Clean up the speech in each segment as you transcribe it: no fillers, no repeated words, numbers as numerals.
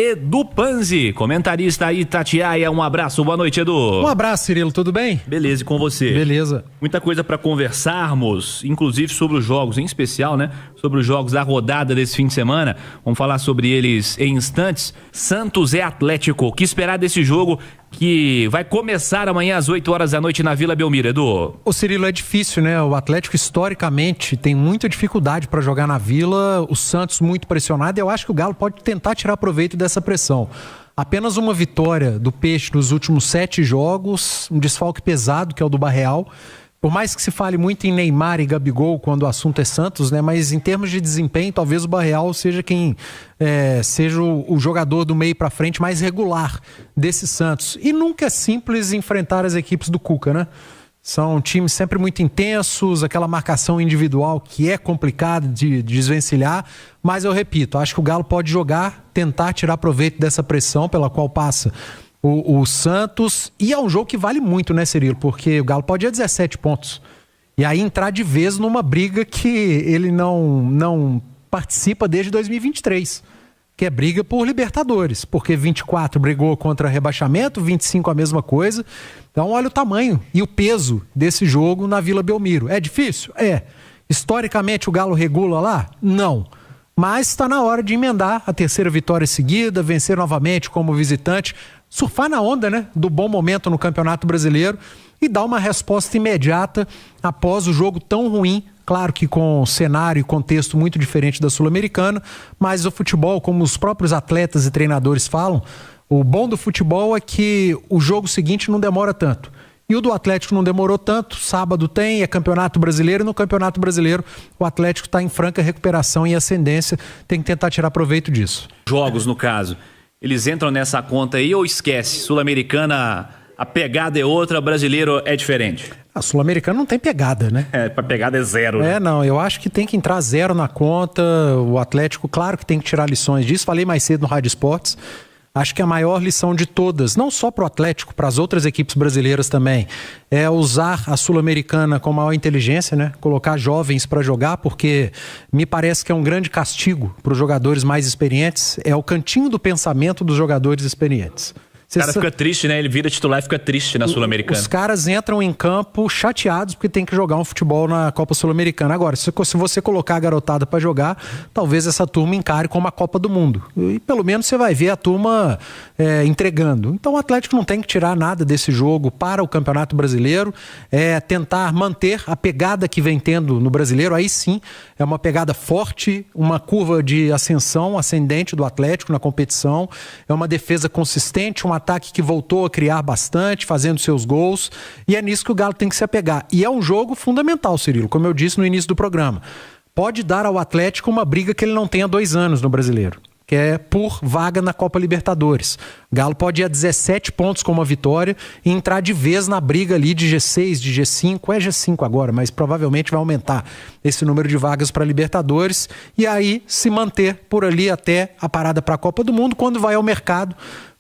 Edu Panzi, comentarista Itatiaia. Um abraço, boa noite, Edu. Um abraço, Cirilo, tudo bem? Beleza, e com você? Beleza. Muita coisa para conversarmos, inclusive sobre os jogos, em especial, né? Sobre os jogos da rodada desse fim de semana. Vamos falar sobre eles em instantes. Santos e Atlético. O que esperar desse jogo que vai começar amanhã às 8 horas da noite na Vila Belmiro, Edu? Ô Cirilo, é difícil, né? O Atlético historicamente tem muita dificuldade para jogar na Vila, o Santos muito pressionado, e eu acho que o Galo pode tentar tirar proveito dessa pressão. Apenas uma vitória do Peixe nos últimos 7 jogos, um desfalque pesado que é o do Barreal. Por mais que se fale muito em Neymar e Gabigol quando o assunto é Santos, né? Mas em termos de desempenho, talvez o Barreal seja quem seja o jogador do meio para frente mais regular desse Santos. E nunca é simples enfrentar as equipes do Cuca, né? São times sempre muito intensos, aquela marcação individual que é complicada de desvencilhar, mas eu repito, acho que o Galo pode jogar, tentar tirar proveito dessa pressão pela qual passa o Santos, e é um jogo que vale muito, né, Cirilo? Porque o Galo pode ir a 17 pontos. E aí entrar de vez numa briga que ele não participa desde 2023, que é briga por Libertadores, porque 24 brigou contra rebaixamento, 25 a mesma coisa. Então olha o tamanho e o peso desse jogo na Vila Belmiro. É difícil? É. Historicamente o Galo regula lá? Não. Mas está na hora de emendar a terceira vitória seguida, vencer novamente como visitante, surfar na onda, né, do bom momento no Campeonato Brasileiro e dar uma resposta imediata após o jogo tão ruim. Claro que com cenário e contexto muito diferente da Sul-Americana, mas o futebol, como os próprios atletas e treinadores falam, o bom do futebol é que o jogo seguinte não demora tanto. E o do Atlético não demorou tanto, sábado é Campeonato Brasileiro, e no Campeonato Brasileiro o Atlético está em franca recuperação e ascendência, tem que tentar tirar proveito disso. Jogos, no caso, eles entram nessa conta aí ou esquece? Sul-Americana, a pegada é outra, brasileiro é diferente? A Sul-Americana não tem pegada, né? A pegada é zero. Né? Não, eu acho que tem que entrar zero na conta, o Atlético, claro que tem que tirar lições disso, falei mais cedo no Rádio Esportes. Acho que a maior lição de todas, não só para o Atlético, para as outras equipes brasileiras também, é usar a Sul-Americana com maior inteligência, né? Colocar jovens para jogar, porque me parece que é um grande castigo para os jogadores mais experientes, é o cantinho do pensamento dos jogadores experientes. O cara fica triste, né? Ele vira titular e fica triste na Sul-Americana. Os caras entram em campo chateados porque tem que jogar um futebol na Copa Sul-Americana. Agora, se você colocar a garotada para jogar, talvez essa turma encare como a Copa do Mundo. E pelo menos você vai ver a turma entregando. Então o Atlético não tem que tirar nada desse jogo para o Campeonato Brasileiro. Tentar manter a pegada que vem tendo no Brasileiro. Aí sim, é uma pegada forte, uma curva de ascensão ascendente do Atlético na competição. É uma defesa consistente, um ataque que voltou a criar bastante, fazendo seus gols, e é nisso que o Galo tem que se apegar. E é um jogo fundamental, Cirilo, como eu disse no início do programa. Pode dar ao Atlético uma briga que ele não tem há 2 anos no Brasileiro, que é por vaga na Copa Libertadores. O Galo pode ir a 17 pontos com uma vitória e entrar de vez na briga ali de G6, de G5. É G5 agora, mas provavelmente vai aumentar esse número de vagas para Libertadores e aí se manter por ali até a parada para a Copa do Mundo, quando vai ao mercado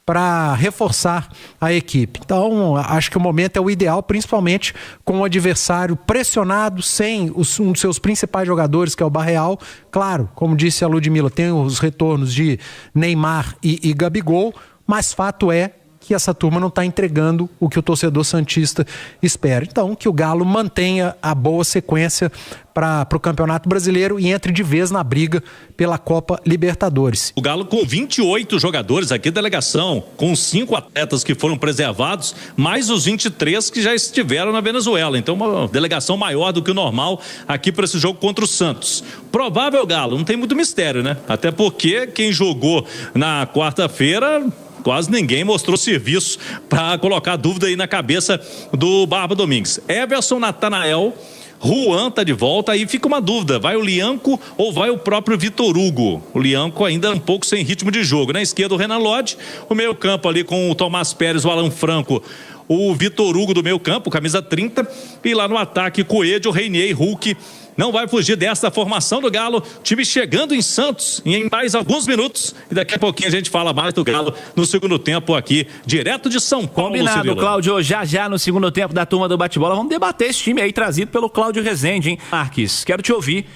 para reforçar a equipe. Então, acho que o momento é o ideal, principalmente com o adversário pressionado, sem um dos seus principais jogadores, que é o Barreal. Claro, como disse a Ludmila, tem os retornos de Neymar e Gabigol, mas fato é que essa turma não está entregando o que o torcedor santista espera. Então, que o Galo mantenha a boa sequência para o Campeonato Brasileiro e entre de vez na briga pela Copa Libertadores. O Galo com 28 jogadores aqui, delegação, com 5 atletas que foram preservados, mais os 23 que já estiveram na Venezuela. Então, uma delegação maior do que o normal aqui para esse jogo contra o Santos. Provável Galo, não tem muito mistério, né? Até porque quem jogou na quarta-feira, quase ninguém mostrou serviço para colocar dúvida aí na cabeça do Barba Domingues. Everson, Natanael, Juan tá de volta, aí fica uma dúvida, vai o Lianco ou vai o próprio Vitor Hugo? O Lianco ainda um pouco sem ritmo de jogo. Na esquerda o Renan Lodge, o meio campo ali com o Tomás Pérez, o Alan Franco, o Vitor Hugo do meio campo, camisa 30, e lá no ataque Coelho, Reinier e Hulk. Não vai fugir dessa formação do Galo, time chegando em Santos em mais alguns minutos, e daqui a pouquinho a gente fala mais do Galo no segundo tempo aqui, direto de São Paulo. Combinado, Cláudio, já no segundo tempo da turma do bate-bola, vamos debater esse time aí trazido pelo Cláudio Rezende, hein? Marques, quero te ouvir.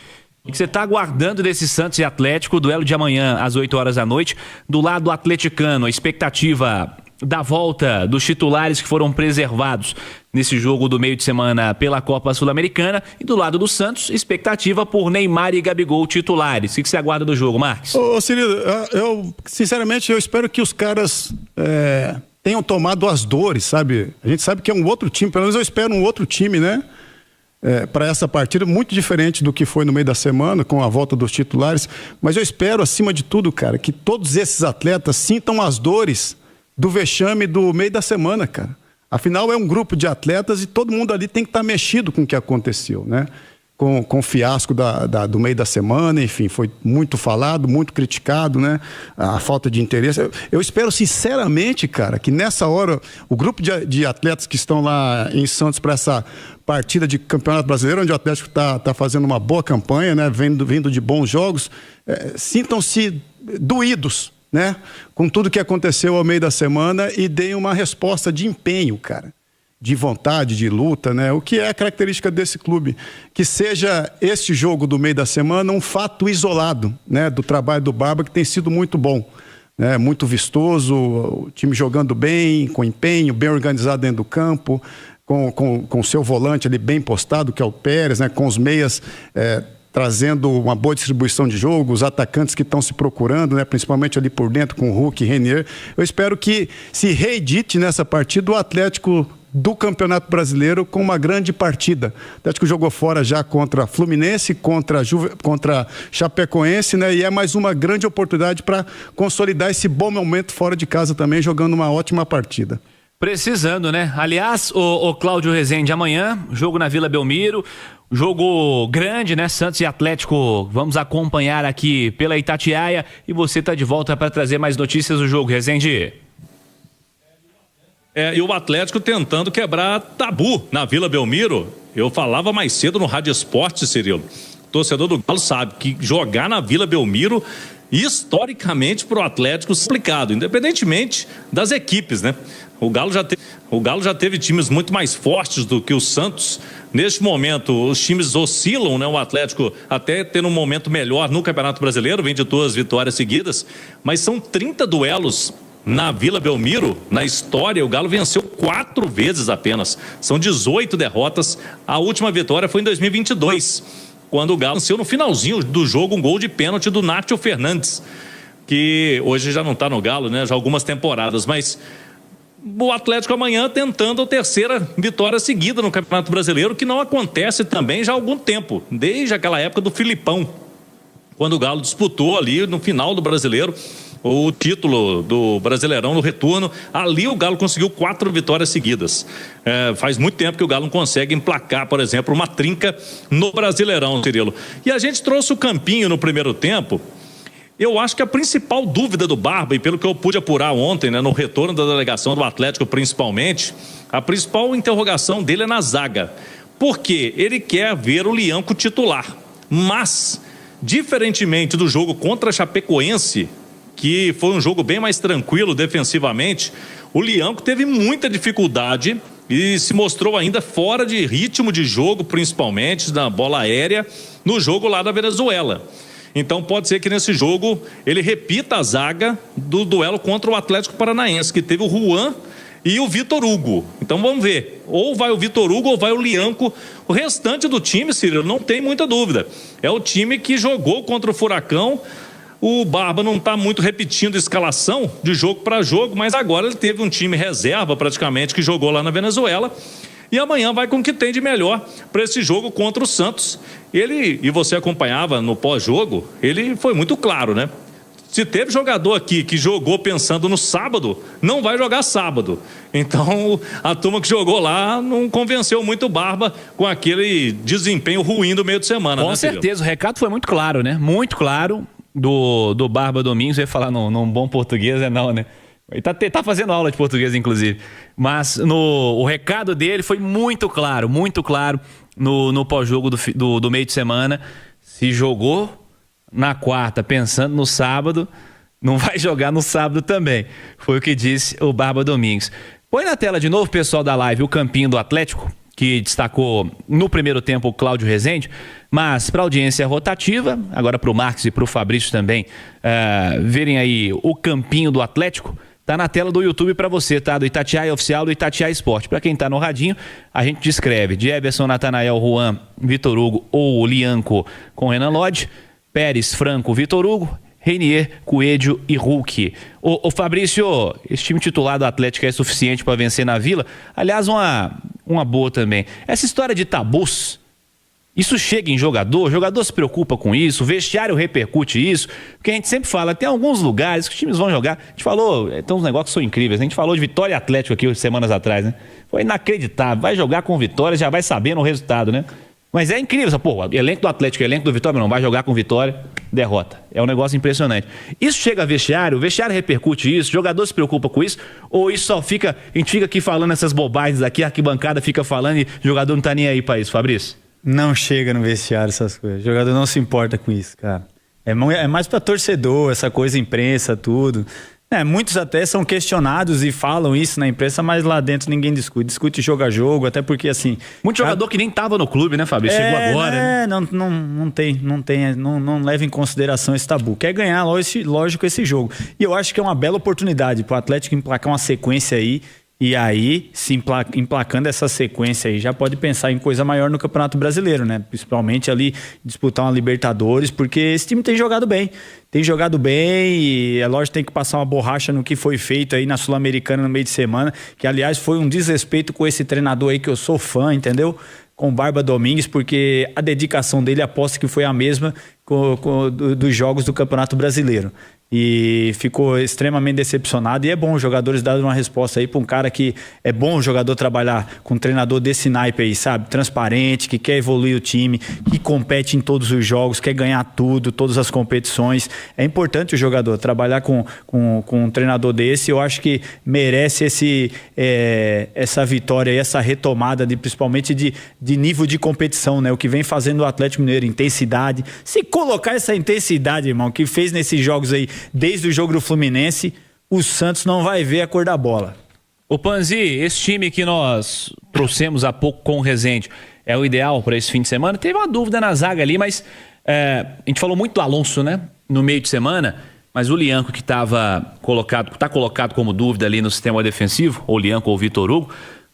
O que você está aguardando desse Santos e Atlético, duelo de amanhã às 8 horas da noite, do lado atleticano, a expectativa da volta dos titulares que foram preservados nesse jogo do meio de semana pela Copa Sul-Americana, e do lado do Santos, expectativa por Neymar e Gabigol titulares. O que você aguarda do jogo, Marques? Ô Cirilo, sinceramente, eu espero que os caras tenham tomado as dores, sabe? A gente sabe que é um outro time, pelo menos eu espero um outro time, né? Para essa partida, muito diferente do que foi no meio da semana, com a volta dos titulares, mas eu espero, acima de tudo, cara, que todos esses atletas sintam as dores do vexame do meio da semana, cara. Afinal, é um grupo de atletas e todo mundo ali tem que estar mexido com o que aconteceu, né? Com o fiasco do meio da semana, enfim, foi muito falado, muito criticado, né? A falta de interesse. Eu espero sinceramente, cara, que nessa hora o grupo de atletas que estão lá em Santos para essa partida de Campeonato Brasileiro, onde o Atlético tá fazendo uma boa campanha, né? Vindo de bons jogos, sintam-se doídos, né? Com tudo que aconteceu ao meio da semana e deem uma resposta de empenho, cara. De vontade, de luta, né? O que é a característica desse clube. Que seja este jogo do meio da semana um fato isolado, né? Do trabalho do Barba, que tem sido muito bom, né? Muito vistoso, o time jogando bem, com empenho, bem organizado dentro do campo, com seu volante ali bem postado, que é o Pérez, né? Com os meias trazendo uma boa distribuição de jogo, os atacantes que estão se procurando, né? Principalmente ali por dentro com o Hulk e Renier. Eu espero que se reedite nessa partida o Atlético do Campeonato Brasileiro com uma grande partida. O Atlético jogou fora já contra Fluminense, contra Chapecoense, né? E é mais uma grande oportunidade para consolidar esse bom momento fora de casa também, jogando uma ótima partida. Precisando, né? Aliás, o Cláudio Rezende, amanhã, jogo na Vila Belmiro, jogo grande, né? Santos e Atlético, vamos acompanhar aqui pela Itatiaia, e você está de volta para trazer mais notícias do jogo, Rezende. E o Atlético tentando quebrar tabu na Vila Belmiro. Eu falava mais cedo no Rádio Esporte, Cirilo. O torcedor do Galo sabe que jogar na Vila Belmiro, historicamente, para o Atlético, é complicado, independentemente das equipes, né? O Galo já teve times muito mais fortes do que o Santos. Neste momento, os times oscilam, né? O Atlético até tendo um momento melhor no Campeonato Brasileiro, vem de 2 vitórias seguidas, mas são 30 duelos na Vila Belmiro. Na história, o Galo venceu 4 vezes apenas. São 18 derrotas. A última vitória foi em 2022, quando o Galo venceu no finalzinho do jogo um gol de pênalti do Nátio Fernandes, que hoje já não está no Galo, né? Já há algumas temporadas, mas o Atlético amanhã tentando a 3ª vitória seguida no Campeonato Brasileiro, que não acontece também já há algum tempo, desde aquela época do Filipão, quando o Galo disputou ali no final do Brasileiro o título do Brasileirão no retorno. Ali o Galo conseguiu 4 vitórias seguidas. Faz muito tempo que o Galo não consegue emplacar, por exemplo, uma trinca no Brasileirão, Cirilo. E a gente trouxe o Campinho no primeiro tempo. Eu acho que a principal dúvida do Barba, e pelo que eu pude apurar ontem, né, no retorno da delegação do Atlético principalmente, a principal interrogação dele é na zaga. Porque ele quer ver o Lianco titular. Mas, diferentemente do jogo contra a Chapecoense, que foi um jogo bem mais tranquilo defensivamente, o Lianco teve muita dificuldade e se mostrou ainda fora de ritmo de jogo, principalmente na bola aérea, no jogo lá da Venezuela. Então pode ser que nesse jogo ele repita a zaga do duelo contra o Atlético Paranaense, que teve o Juan e o Vitor Hugo. Então vamos ver, ou vai o Vitor Hugo ou vai o Lianco. O restante do time, Cirilo, não tem muita dúvida, é o time que jogou contra o Furacão. O Barba não está muito repetindo a escalação de jogo para jogo, mas agora ele teve um time reserva praticamente que jogou lá na Venezuela. E amanhã vai com o que tem de melhor para esse jogo contra o Santos. Ele, e você acompanhava no pós-jogo, ele foi muito claro, né? Se teve jogador aqui que jogou pensando no sábado, não vai jogar sábado. Então, a turma que jogou lá não convenceu muito o Barba com aquele desempenho ruim do meio de semana. Com certeza, o recado foi muito claro, né? Muito claro do Barba Domingos. Eu ia falar num bom português, não, né? Ele tá fazendo aula de português, inclusive. Mas o recado dele foi muito claro no pós-jogo do meio de semana. Se jogou na quarta pensando no sábado, não vai jogar no sábado também. Foi o que disse o Barba Domingos. Põe na tela de novo, pessoal da live, o campinho do Atlético. que destacou no primeiro tempo o Cláudio Rezende, mas para a audiência rotativa, agora para o Marcos e para o Fabrício também verem aí o campinho do Atlético, tá na tela do YouTube para você, tá? Do Itatiaia Oficial, do Itatiaia Esporte. Para quem tá no radinho, a gente descreve de Everson, Natanael, Juan, Vitor Hugo ou Lianco com Renan Lodge, Pérez, Franco, Vitor Hugo, Reinier, Coelho e Hulk. Ô Fabrício, esse time titular do Atlético é suficiente para vencer na Vila? Aliás, uma boa também. Essa história de tabus, isso chega em jogador? O jogador se preocupa com isso? O vestiário repercute isso? Porque a gente sempre fala, tem alguns lugares que os times vão jogar. A gente falou, tem uns negócios que são incríveis. A gente falou de Vitória e Atlético aqui semanas atrás, né? Foi inacreditável. Vai jogar com Vitória, já vai sabendo o resultado, né? Mas é incrível, pô, elenco do Atlético e elenco do Vitória, não vai jogar com Vitória, derrota. É um negócio impressionante. Isso chega a vestiário, o vestiário repercute isso, o jogador se preocupa com isso, ou isso só fica, a gente fica aqui falando essas bobagens aqui, a arquibancada fica falando e o jogador não tá nem aí pra isso, Fabrício? Não chega no vestiário essas coisas, o jogador não se importa com isso, cara. É mais pra torcedor, essa coisa, imprensa, tudo. Muitos até são questionados e falam isso na imprensa, mas lá dentro ninguém discute jogo a jogo, até porque assim... Muito jogador que nem tava no clube, né, Fabrício? Chegou agora. Não leva em consideração esse tabu. Quer ganhar, lógico, esse jogo. E eu acho que é uma bela oportunidade pro Atlético emplacar uma sequência aí. E aí, se emplacando essa sequência aí, já pode pensar em coisa maior no Campeonato Brasileiro, né? Principalmente ali disputar uma Libertadores, porque esse time tem jogado bem. Tem jogado bem e é lógico que tem que passar uma borracha no que foi feito aí na Sul-Americana no meio de semana, que aliás foi um desrespeito com esse treinador aí que eu sou fã, entendeu? Com o Barba Domingues, porque a dedicação dele aposto que foi a mesma dos jogos do Campeonato Brasileiro. E ficou extremamente decepcionado. E é bom os jogadores darem uma resposta aí para um cara que é bom o jogador trabalhar com um treinador desse naipe aí, sabe? Transparente, que quer evoluir o time, que compete em todos os jogos, quer ganhar tudo, todas as competições. É importante o jogador trabalhar com um treinador desse. Eu acho que merece essa vitória e essa retomada, principalmente de nível de competição, né? O que vem fazendo o Atlético Mineiro, intensidade. Se colocar essa intensidade, irmão, que fez nesses jogos aí, desde o jogo do Fluminense, o Santos não vai ver a cor da bola. Ô Panzi, esse time que nós trouxemos há pouco com o Rezende é o ideal para esse fim de semana? Teve uma dúvida na zaga ali, mas a gente falou muito do Alonso, né? No meio de semana, mas o Lianco que está colocado como dúvida ali no sistema defensivo, ou o Lianco ou o Vitor Hugo,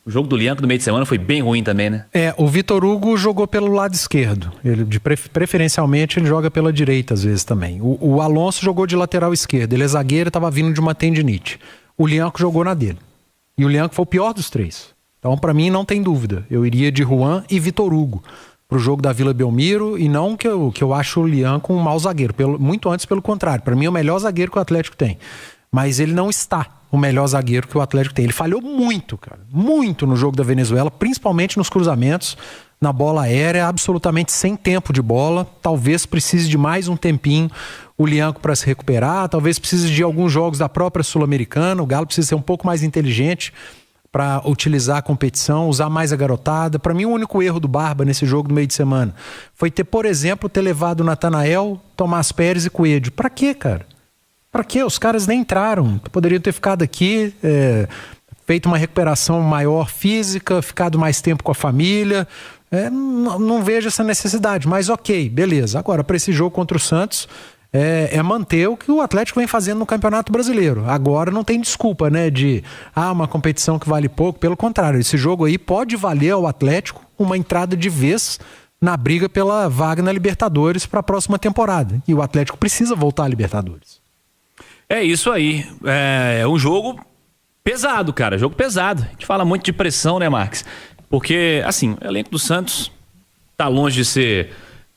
o jogo do Lianco no meio de semana foi bem ruim também, né? O Vitor Hugo jogou pelo lado esquerdo. Ele, preferencialmente, ele joga pela direita às vezes também. O Alonso jogou de lateral esquerdo. Ele é zagueiro e estava vindo de uma tendinite. O Lianco jogou na dele. E o Lianco foi o pior dos três. Então, para mim, não tem dúvida. Eu iria de Juan e Vitor Hugo pro jogo da Vila Belmiro, e não que eu acho o Lianco um mau zagueiro. Muito antes, pelo contrário. Para mim, é o melhor zagueiro que o Atlético tem. Mas ele não está o melhor zagueiro que o Atlético tem. Ele falhou muito, cara. Muito no jogo da Venezuela, principalmente nos cruzamentos, na bola aérea, absolutamente sem tempo de bola. Talvez precise de mais um tempinho o Lianco para se recuperar. Talvez precise de alguns jogos da própria Sul-Americana. O Galo precisa ser um pouco mais inteligente para utilizar a competição, usar mais a garotada. Para mim, o único erro do Barba nesse jogo do meio de semana foi por exemplo, ter levado o Natanael, Tomás Pérez e Coelho. Para quê, cara? Pra quê? Os caras nem entraram. Poderiam ter ficado aqui, feito uma recuperação maior física, ficado mais tempo com a família. Não vejo essa necessidade, mas ok, beleza. Agora, para esse jogo contra o Santos, é manter o que o Atlético vem fazendo no Campeonato Brasileiro. Agora não tem desculpa, né, de uma competição que vale pouco. Pelo contrário, esse jogo aí pode valer ao Atlético uma entrada de vez na briga pela vaga na Libertadores para a próxima temporada. E o Atlético precisa voltar à Libertadores. É isso aí, é um jogo pesado, cara, jogo pesado. A gente fala muito de pressão, né, Marques? Porque, assim, o elenco do Santos tá longe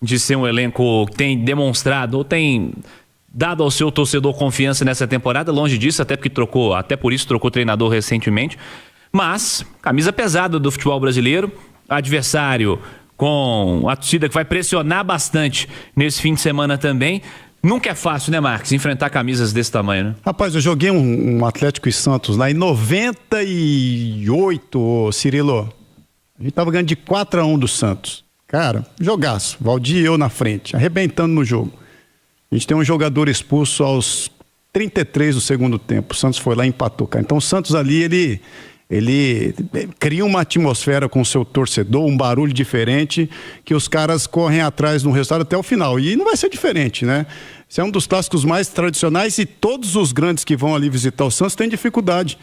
de ser um elenco que tem demonstrado ou tem dado ao seu torcedor confiança nessa temporada, longe disso, até por isso trocou treinador recentemente. Mas, camisa pesada do futebol brasileiro, adversário com a torcida que vai pressionar bastante nesse fim de semana também. Nunca é fácil, né, Marcos, enfrentar camisas desse tamanho, né? Rapaz, eu joguei um Atlético e Santos lá em 98, Cirilo. A gente tava ganhando de 4-1 do Santos. Cara, jogaço. Valdir e eu na frente, arrebentando no jogo. A gente tem um jogador expulso aos 33 do segundo tempo. O Santos foi lá e empatou, cara. Então o Santos ali, Ele cria uma atmosfera com o seu torcedor, um barulho diferente, que os caras correm atrás no resultado até o final. E não vai ser diferente, né? Esse é um dos clássicos mais tradicionais e todos os grandes que vão ali visitar o Santos têm dificuldade.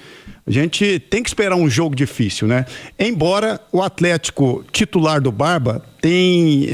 A gente tem que esperar um jogo difícil, né? Embora o Atlético titular do Barba tem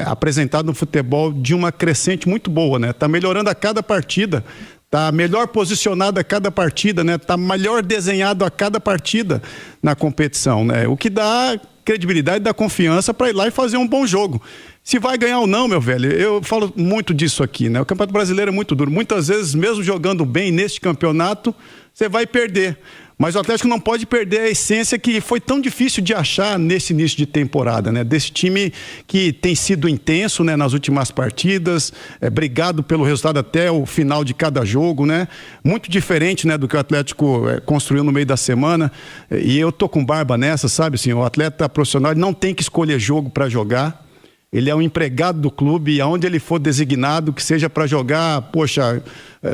apresentado um futebol de uma crescente muito boa, né? Tá melhorando a cada partida. Está melhor posicionado a cada partida, né? Está melhor desenhado a cada partida na competição, né? O que dá credibilidade, dá confiança para ir lá e fazer um bom jogo. Se vai ganhar ou não, meu velho, eu falo muito disso aqui, né? O Campeonato Brasileiro é muito duro. Muitas vezes, mesmo jogando bem neste campeonato, você vai perder. Mas o Atlético não pode perder a essência que foi tão difícil de achar nesse início de temporada, né? Desse time que tem sido intenso, né, nas últimas partidas, brigado pelo resultado até o final de cada jogo, né? Muito diferente, né, do que o Atlético construiu no meio da semana. E eu tô com barba nessa, sabe? Assim, o atleta profissional não tem que escolher jogo para jogar. Ele é um empregado do clube e aonde ele for designado, que seja para jogar, poxa,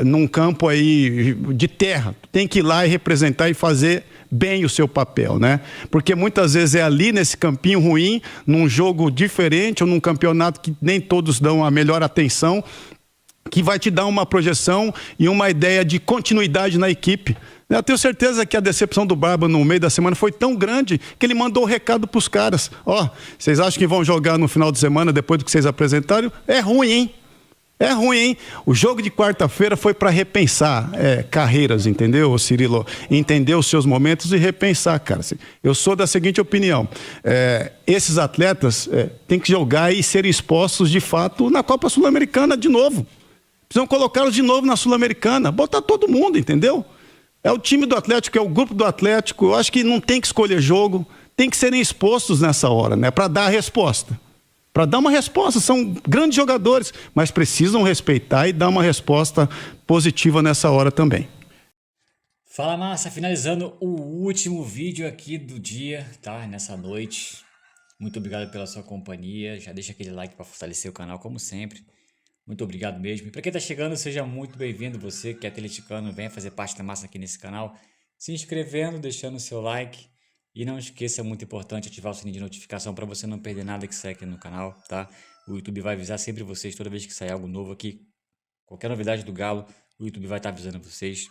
num campo aí de terra, tem que ir lá e representar e fazer bem o seu papel, né? Porque muitas vezes é ali nesse campinho ruim, num jogo diferente ou num campeonato que nem todos dão a melhor atenção, que vai te dar uma projeção e uma ideia de continuidade na equipe. Eu tenho certeza que a decepção do Barba no meio da semana foi tão grande que ele mandou o recado para os caras. Ó, vocês acham que vão jogar no final de semana depois do que vocês apresentaram? É ruim, hein? É ruim, hein? O jogo de quarta-feira foi para repensar carreiras, entendeu, Cirilo? Entender os seus momentos e repensar, cara. Eu sou da seguinte opinião. Esses atletas têm que jogar e serem expostos, de fato, na Copa Sul-Americana de novo. Precisam colocá-los de novo na Sul-Americana. Botar todo mundo, entendeu? É o time do Atlético, é o grupo do Atlético. Eu acho que não tem que escolher jogo, tem que serem expostos nessa hora, né? Para dar a resposta. Para dar uma resposta. São grandes jogadores, mas precisam respeitar e dar uma resposta positiva nessa hora também. Fala, massa, finalizando o último vídeo aqui do dia, tá? Nessa noite. Muito obrigado pela sua companhia. Já deixa aquele like para fortalecer o canal, como sempre. Muito obrigado mesmo. E para quem está chegando, seja muito bem-vindo. Você que é atleticano, venha fazer parte da massa aqui nesse canal. Se inscrevendo, deixando o seu like. E não esqueça, é muito importante ativar o sininho de notificação para você não perder nada que sai aqui no canal, tá? O YouTube vai avisar sempre vocês toda vez que sair algo novo aqui. Qualquer novidade do Galo, o YouTube vai estar avisando vocês.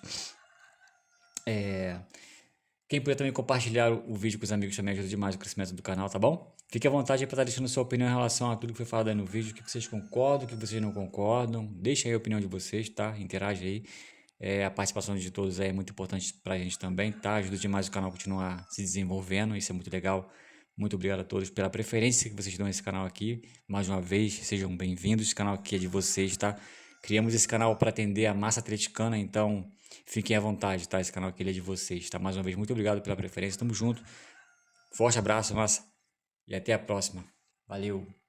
Quem puder também compartilhar o vídeo com os amigos também ajuda demais o crescimento do canal, tá bom? Fique à vontade para estar deixando sua opinião em relação a tudo que foi falado aí no vídeo, o que vocês concordam, o que vocês não concordam. Deixa aí a opinião de vocês, tá? Interage aí. A participação de todos aí é muito importante pra gente também, tá? Ajuda demais o canal a continuar se desenvolvendo, isso é muito legal. Muito obrigado a todos pela preferência que vocês dão a esse canal aqui. Mais uma vez, sejam bem-vindos, esse canal aqui é de vocês, tá? Criamos esse canal para atender a massa atleticana, então fiquem à vontade, tá? Esse canal aqui é de vocês, tá? Mais uma vez, muito obrigado pela preferência, tamo junto. Forte abraço, massa, e até a próxima. Valeu!